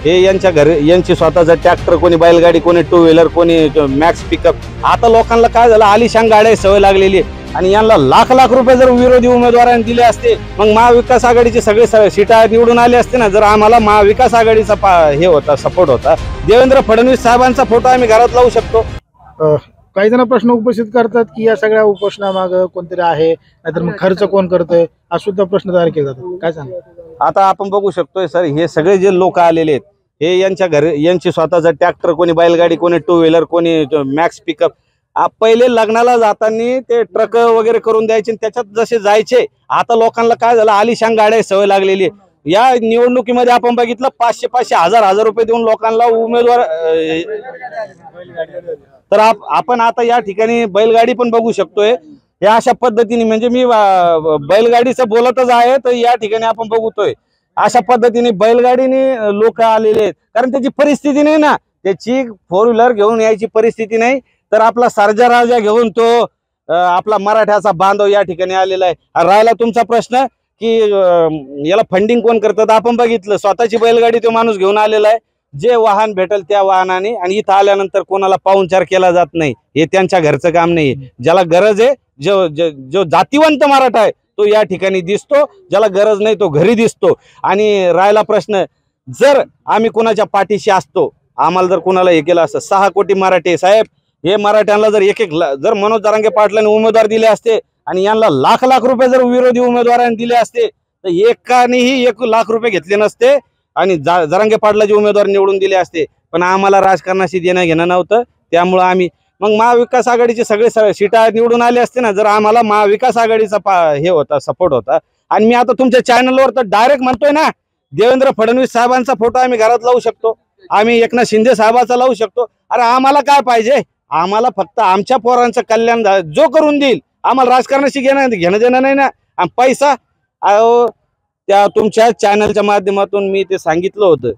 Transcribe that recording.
हे यांच्या घरी यांची स्वतःचा ट्रॅक्टर, कोणी बैलगाडी, कोणी टू व्हीलर, कोणी मॅक्स पिकअप. आता लोकांना काय झालं, आलिशान गाड्या सवय लागलेली आहे आणि यांना लाख लाख रुपये जर विरोधी उमेदवारांनी दिले असते, मग महाविकास आघाडीचे सगळे सीटा निवडून आले असते ना. जर आम्हाला महाविकास आघाडीचा हे होता, सपोर्ट होता, देवेंद्र फडणवीस साहेबांचा फोटो आम्ही घरात लावू शकतो. काही जण प्रश्न उपस्थित करतात की या सगळ्या उपोषणामागे कोणतरी आहे, नाहीतर मग खर्च कोण करतोय, हा सुद्धा प्रश्न तयार केला जातो. काय सांगा? आता आपण बघू शकतोय सर, हे सगळे जे लोक आलेले आहेत, हे यांच्या घरी यांची स्वतःचा ट्रॅक्टर, कोणी बैलगाडी, कोणी टू व्हीलर, कोणी मॅक्स पिकअप. पहिले लग्नाला जाताना ते ट्रक वगैरे करून द्यायचे, त्याच्यात जसे जायचे. आता लोकांना काय झालं, आलिशान गाड्या सवय लागलेली आहे. या निवडणुकीमध्ये आपण बघितलं 500 500 1000 रुपये देऊन लोकांना उमेदवार. तर आपण आता या ठिकाणी बैलगाडी पण बघू शकतोय. या अशा पद्धतीने, म्हणजे मी बैलगाडीचं बोलतच आहे, तर या ठिकाणी आपण बघतोय अशा पद्धतीने बैलगाडीने लोक आलेले आहेत. कारण त्याची परिस्थिती नाही ना, त्याची 4 व्हीलर घेऊन यायची परिस्थिती नाही. तर आपला सर्जा राजा घेऊन तो आपला मराठ्याचा बांधव या ठिकाणी आलेला आहे. राहिला तुमचा प्रश्न की याला फंडिंग कोण करतात, आपण बघितलं स्वतःची बैलगाडी तो माणूस घेऊन आलेला आहे. जे वाहन भेटेल त्या वाहनाने, आणि इथं आल्यानंतर कोणाला पाहुणचार केला जात नाही. हे त्यांच्या घरचं काम नाही. ज्याला गरज आहे, जो जातीवंत मराठा आहे तो या ठिकाणी दिसतो, ज्याला गरज नाही तो घरी दिसतो. आणि राहिला प्रश्न, जर आम्ही कोणाच्या पाठीशी असतो, आम्हाला जर कोणाला हे केलं असतं, 6 कोटी मराठे साहेब, हे मराठ्यांना जर जर मनोज जरांगे पाटलांनी उमेदवार दिले असते आणि यांना लाख लाख रुपये जर विरोधी उमेदवारांनी दिले असते, तर एकानेही 1 लाख रुपये घेतले नसते आणि जरांगे पाटलाचे उमेदवार निवडून दिले असते. पण आम्हाला राजकारणाशी देणं घेणं नव्हतं. त्यामुळं आम्ही मग महाविकास आघाडीचे सगळे सीटा निवडून आले असते ना, जर आम्हाला महाविकास आघाडीचा हे होता, सपोर्ट होता. आणि मी आता तुमच्या चॅनलवर तर डायरेक्ट म्हणतोय ना, देवेंद्र फडणवीस साहेबांचा फोटो आम्ही घरात लावू शकतो, आम्ही एकनाथ शिंदे साहेबाचा लावू शकतो. अरे आम्हाला काय पाहिजे, आम्हाला फक्त आमच्या पोरांचं कल्याण जो करून देईल. आम्हाला राजकारणाशी घेणं देणं नाही ना. पैसा त्या तुमच्या चॅनलच्या माध्यमातून मी ते सांगितलं होतं